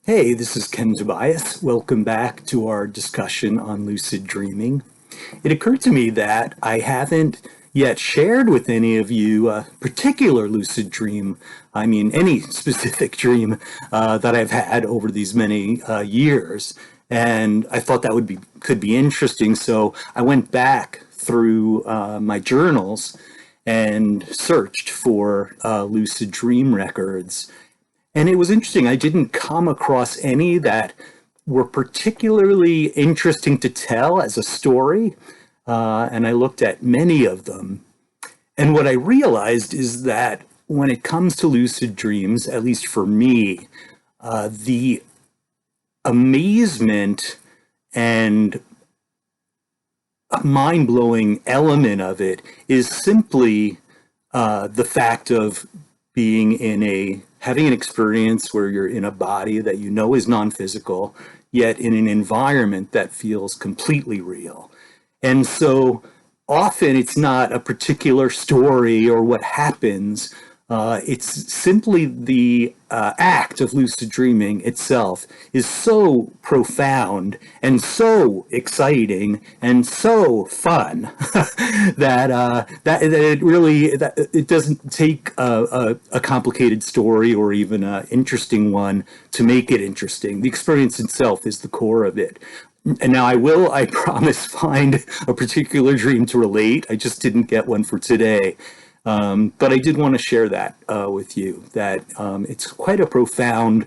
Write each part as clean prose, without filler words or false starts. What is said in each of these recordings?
Hey, this is Ken Tobias. Welcome back to our discussion on lucid dreaming. It occurred to me that I haven't yet shared with any of you a particular lucid dream. I mean, any specific dream that I've had over these many years. And I thought that could be interesting. So I went back through my journals and searched for lucid dream records. And it was interesting. I didn't come across any that were particularly interesting to tell as a story. And I looked at many of them. And what I realized is that when it comes to lucid dreams, at least for me, the amazement and mind blowing element of it is simply the fact of being having an experience where you're in a body that you know is non-physical, yet in an environment that feels completely real. And so often it's not a particular story or what happens. It's simply the act of lucid dreaming itself is so profound and so exciting and so fun that it really it doesn't take a complicated story or even an interesting one to make it interesting. The experience itself is the core of it. And now I promise, find a particular dream to relate. I just didn't get one for today. But I did want to share that with you, that it's quite a profound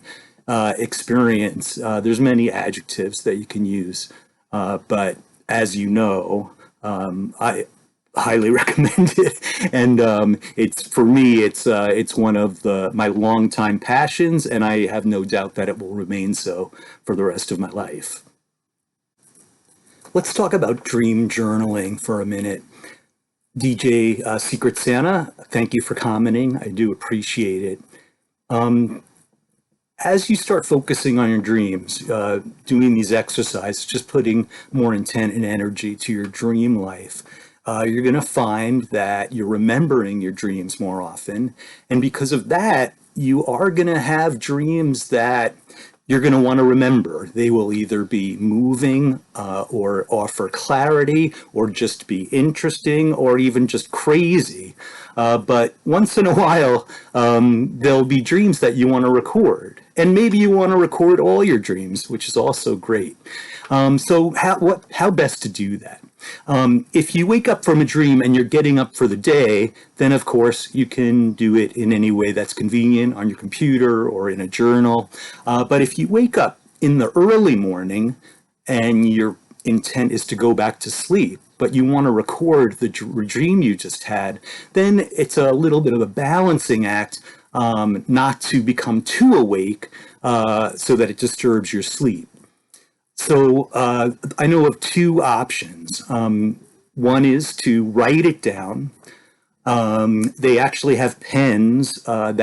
experience. There's many adjectives that you can use, but as you know, I highly recommend it. And it's for me, it's one of my longtime passions, and I have no doubt that it will remain so for the rest of my life. Let's talk about dream journaling for a minute. DJ Secret Santa, thank you for commenting. I do appreciate it. As you start focusing on your dreams, doing these exercises, just putting more intent and energy to your dream life, you're going to find that you're remembering your dreams more often. And because of that, you are going to have dreams that you're going to want to remember. They will either be moving or offer clarity or just be interesting or even just crazy. But once in a while, there'll be dreams that you want to record. And maybe you want to record all your dreams, which is also great. So how best to do that? If you wake up from a dream and you're getting up for the day, then of course you can do it in any way that's convenient on your computer or in a journal. But if you wake up in the early morning and your intent is to go back to sleep, but you want to record the dream you just had, then it's a little bit of a balancing act, not to become too awake so that it disturbs your sleep. So I know of two options. One is to write it down. They actually have pens that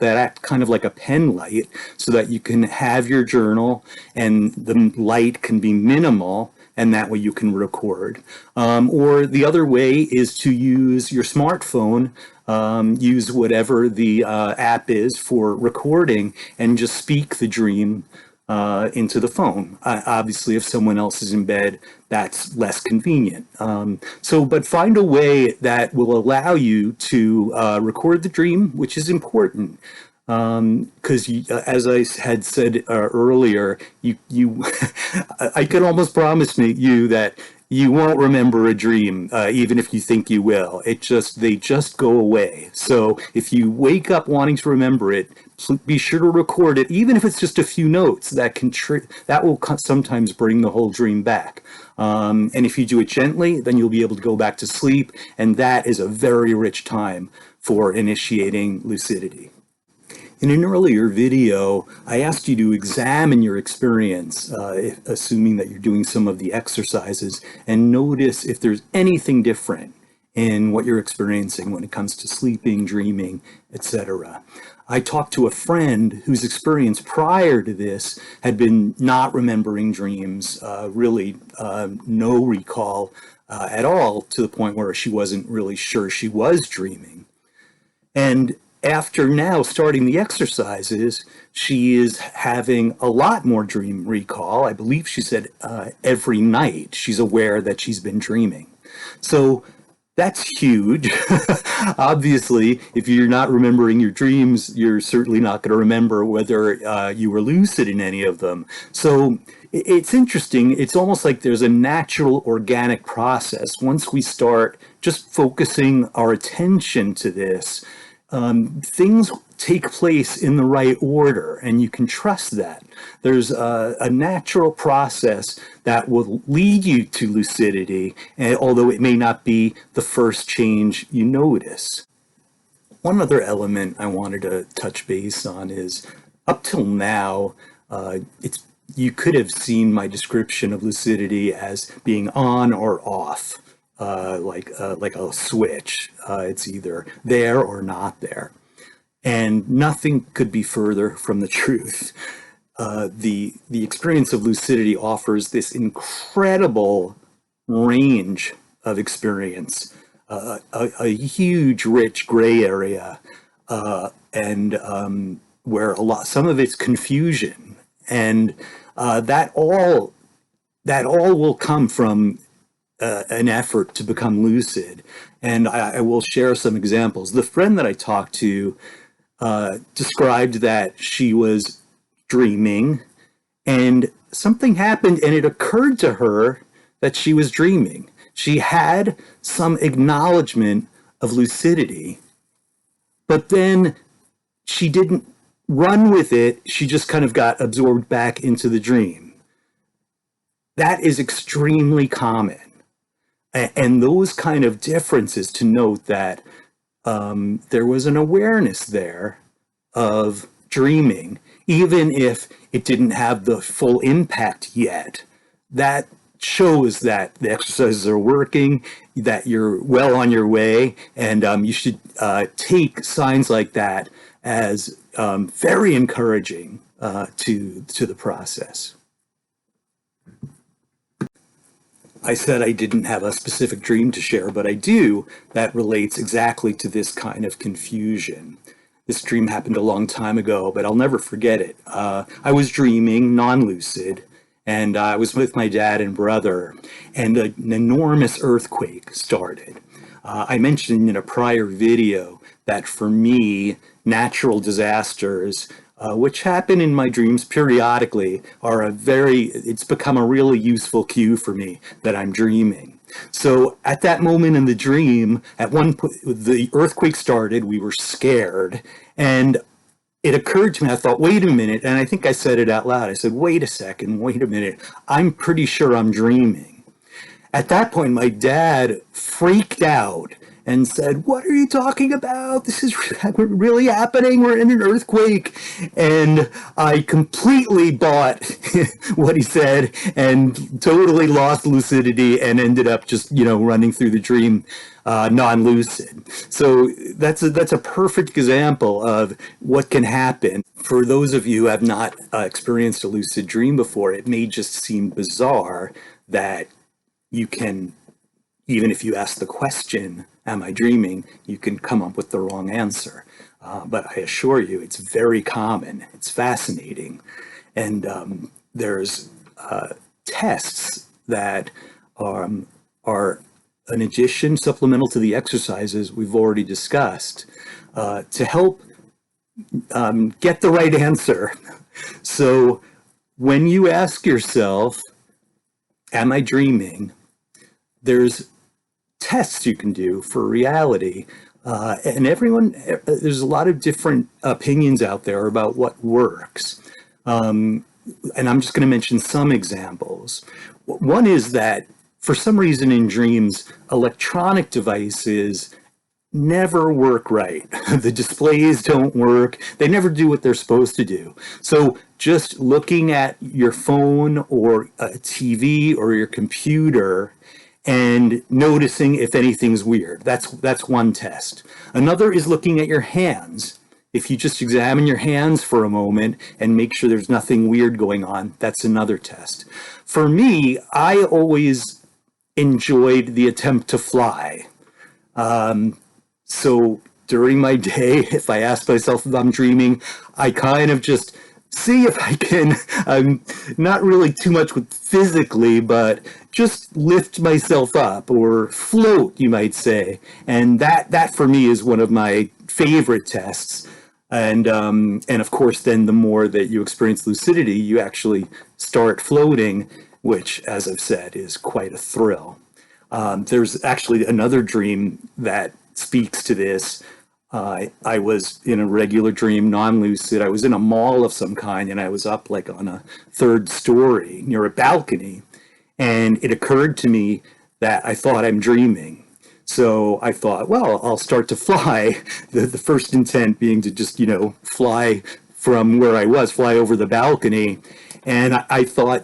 act kind of like a pen light, so that you can have your journal and the light can be minimal, and that way you can record. Or the other way is to use your smartphone, use whatever the app is for recording, and just speak the dream into the phone. Obviously, if someone else is in bed, that's less convenient. But find a way that will allow you to record the dream, which is important. Because as I had said earlier, I can almost promise you that you won't remember a dream, even if you think you will. They just go away. So if you wake up wanting to remember it, be sure to record it, even if it's just a few notes. That will sometimes bring the whole dream back. And if you do it gently, then you'll be able to go back to sleep, and that is a very rich time for initiating lucidity. In an earlier video, I asked you to examine your experience, assuming that you're doing some of the exercises, and notice if there's anything different in what you're experiencing when it comes to sleeping, dreaming, etc. I talked to a friend whose experience prior to this had been not remembering dreams, really no recall at all, to the point where she wasn't really sure she was dreaming. And after now starting the exercises, she is having a lot more dream recall. I believe she said every night she's aware that she's been dreaming. So that's huge. Obviously, if you're not remembering your dreams, you're certainly not going to remember whether you were lucid in any of them. So it's interesting. It's almost like there's a natural organic process. Once we start just focusing our attention to this, things take place in the right order, and you can trust that. There's a natural process that will lead you to lucidity, and although it may not be the first change you notice. One other element I wanted to touch base on is up till now, it's you could have seen my description of lucidity as being on or off, like a switch. It's either there or not there. And nothing could be further from the truth. The experience of lucidity offers this incredible range of experience, a huge, rich gray area, and where some of it's confusion, and that all will come from an effort to become lucid. And I will share some examples. The friend that I talked to described that she was dreaming and something happened and it occurred to her that she was dreaming. She had some acknowledgement of lucidity, but then she didn't run with it. She just kind of got absorbed back into the dream. That is extremely common. And those kind of differences, to note that there was an awareness there of dreaming, even if it didn't have the full impact yet. That shows that the exercises are working, that you're well on your way, and you should take signs like that as very encouraging to the process. I said I didn't have a specific dream to share, but I do, that relates exactly to this kind of confusion. This dream happened a long time ago, but I'll never forget it. I was dreaming, non-lucid, and I was with my dad and brother, and an enormous earthquake started. I mentioned in a prior video that for me, natural disasters, which happen in my dreams periodically, it's become a really useful cue for me that I'm dreaming. So at that moment in the dream, at one point, the earthquake started, we were scared, and it occurred to me, I thought, wait a minute, and I think I said it out loud. I said, wait a second, wait a minute, I'm pretty sure I'm dreaming. At that point, my dad freaked out and said, what are you talking about? This is really happening. We're in an earthquake. And I completely bought what he said and totally lost lucidity and ended up just, running through the dream non-lucid. So that's a perfect example of what can happen. For those of you who have not experienced a lucid dream before, it may just seem bizarre that you can, even if you ask the question, am I dreaming, you can come up with the wrong answer. But I assure you, it's very common. It's fascinating. And there's tests that are an addition supplemental to the exercises we've already discussed to help get the right answer. So when you ask yourself, am I dreaming? There's tests you can do for reality. And there's a lot of different opinions out there about what works. And I'm just going to mention some examples. One is that for some reason in dreams, electronic devices never work right. The displays don't work. They never do what they're supposed to do. So just looking at your phone or a TV or your computer and noticing if anything's weird. That's one test. Another is looking at your hands. If you just examine your hands for a moment and make sure there's nothing weird going on, that's another test. For me, I always enjoyed the attempt to fly. So during my day, if I ask myself if I'm dreaming, I kind of just see if I can, not really too much with physically, but just lift myself up or float, you might say. And that for me is one of my favorite tests. And of course, then the more that you experience lucidity, you actually start floating, which, as I've said, is quite a thrill. There's actually another dream that speaks to this. I was in a regular dream, non-lucid. I was in a mall of some kind, and I was up like on a third story near a balcony. And it occurred to me that I thought I'm dreaming. So I thought, well, I'll start to fly. The first intent being to just, fly from where I was, fly over the balcony. And I thought,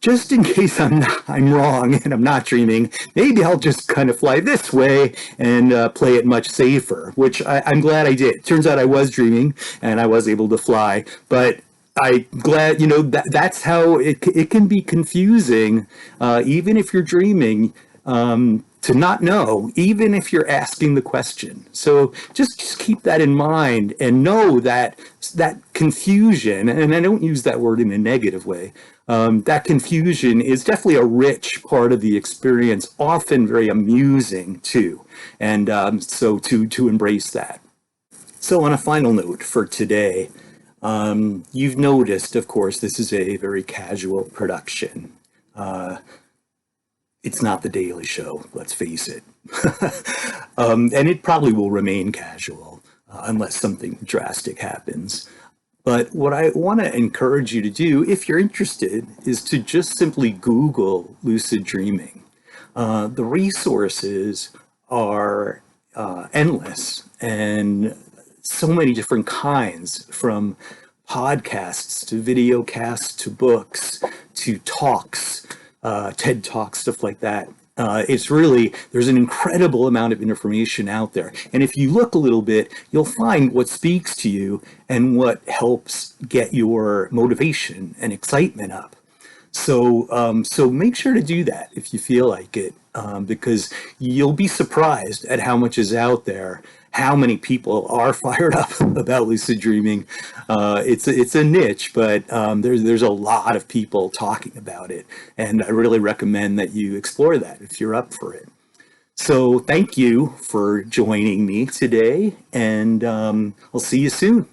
just in case I'm wrong and I'm not dreaming, maybe I'll just kind of fly this way and play it much safer, which I'm glad I did. Turns out I was dreaming and I was able to fly, but I'm glad, that's how it can be confusing, even if you're dreaming, to not know, even if you're asking the question. So just keep that in mind and know that that confusion, and I don't use that word in a negative way, that confusion is definitely a rich part of the experience, often very amusing too. And so to embrace that. So on a final note for today, you've noticed, of course, this is a very casual production. It's not the Daily Show, let's face it. And it probably will remain casual unless something drastic happens. But what I want to encourage you to do, if you're interested, is to just simply Google lucid dreaming. The resources are endless, and so many different kinds, from podcasts to video casts to books to talks, TED Talks, stuff like that. It's really, there's an incredible amount of information out there. And if you look a little bit, you'll find what speaks to you and what helps get your motivation and excitement up. So make sure to do that if you feel like it, because you'll be surprised at how much is out there, how many people are fired up about lucid dreaming. It's a niche, but there's a lot of people talking about it, and I really recommend that you explore that if you're up for it. So thank you for joining me today, and I'll see you soon.